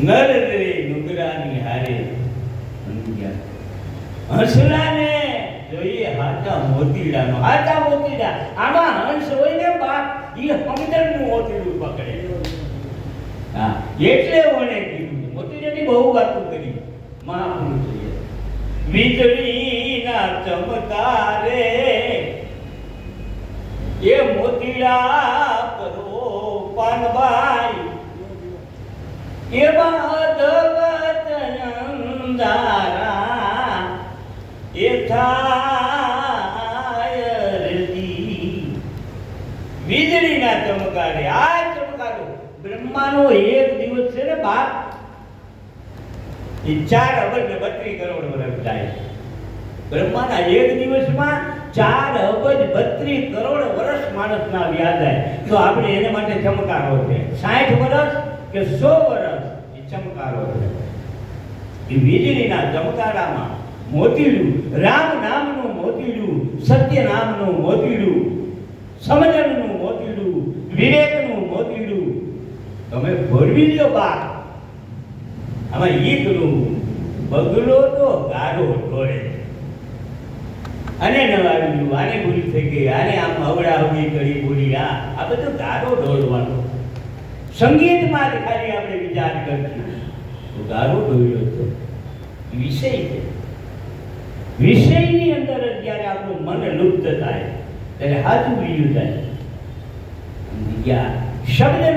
નર રે નુગરાની હારે હંસલાને જોઈએ હાચા મોતીડાનો. હાચા મોતીડા આમાં હંસ હોય ને બાપ ઈ સમંદરનું મોતીડું પકડે. હા એટલે ઓણે કીધું મોતીડાની બહુ વાતો કરી મહાપુરુષે. વીજળીના ચમકારે એ મોતીડા કરો પાનભાઈ એવા અદગત અંધારા એ થાય રજી. વીજળીના ચમકારે આ ચમકારો બ્રહ્માનો એક દિવસ છે ને બાપ એ 4 અબજ ને 32 કરોડ વર્ષ થાય. બ્રહ્માના એક દિવસમાં 4 અબજ 32 કરોડ વર્ષ માણસના વ્યા જાય. તો આપણે એને માટે ચમકારો છે 60 વર્ષ કે 100 વર્ષ એ ચમકારો છે. એ વીજળીના ચમકારામાં મોતીડું, રામ નામનું મોતીડું, સત્ય નામનું મોતીડું, સમજણનું મોતીડું, વિવેકનું મોતીડું તમે ભરવી લો બા. આમાં ઈકનું બગલો તો ગારો ઢોળે. આને નવાવ્યું, આને ભૂલ થઈ ગઈ, આને આમ હવડા હવડી કરી બોલી. આ બધું ગારો ઢોળવાનો. સંગીતમાં જ ખાલી આપણે વિચાર કરશું તો ગારો ઢોળ્યો છે વિષય છે. વિષયની અંદર જ્યારે આપણું મન લુપ્ત થાય ત્યારે હાથું બીજું થાય. શબ્દ